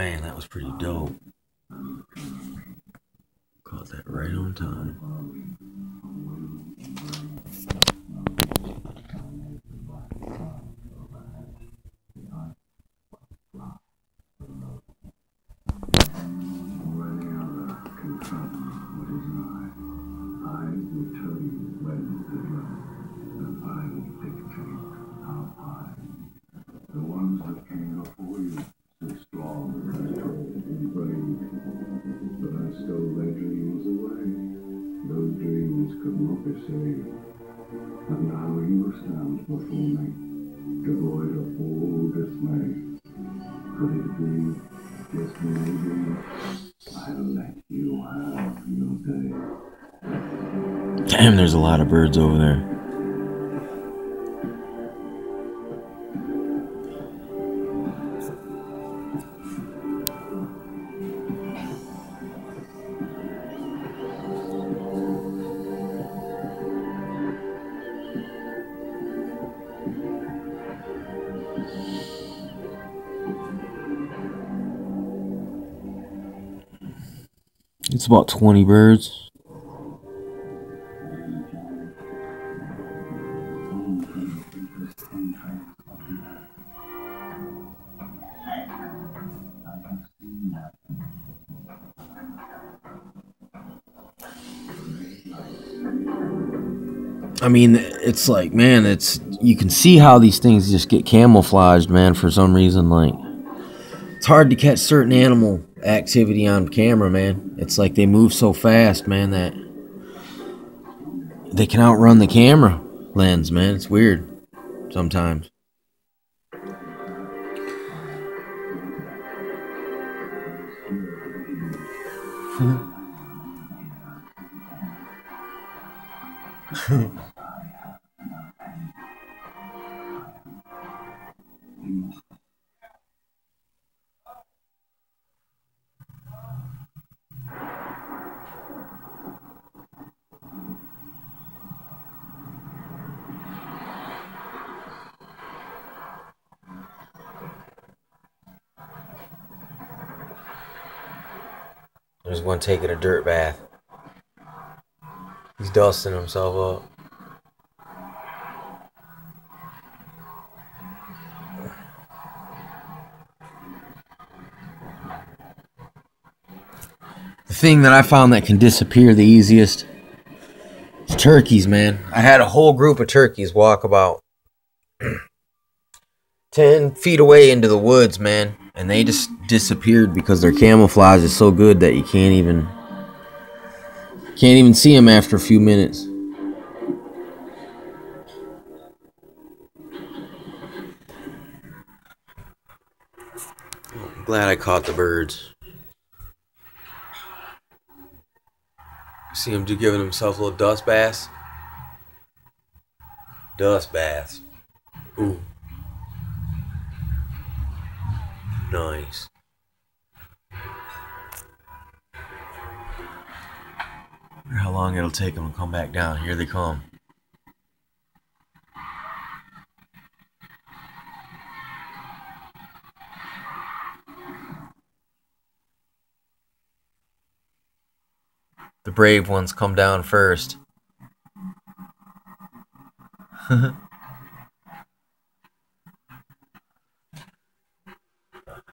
Man, that was pretty dope. Caught that right on time. The ones that came before you stood strong and brave, but I stole their dreams away. Those dreams could not be saved. And now you stand before me, devoid of all dismay. Could it be, just maybe, I'll let you have your day. Damn, there's a lot of birds over there. It's about 20 birds. I mean, it's like, man, you can see how these things just get camouflaged, man, for some reason. Like, it's hard to catch certain animal activity on camera, man. It's like they move so fast, man, that they can outrun the camera lens, man. It's weird sometimes. There's one taking a dirt bath. He's dusting himself up. The thing that I found that can disappear the easiest is turkeys, man. I had a whole group of turkeys walk about 10 feet away into the woods, man, and they just disappeared because their camouflage is so good that you can't even see them after a few minutes. I'm glad I caught the birds. See him giving himself a little dust baths. Dust baths. Ooh. Nice. I wonder how long it'll take them to come back down. Here they come. The brave ones come down first.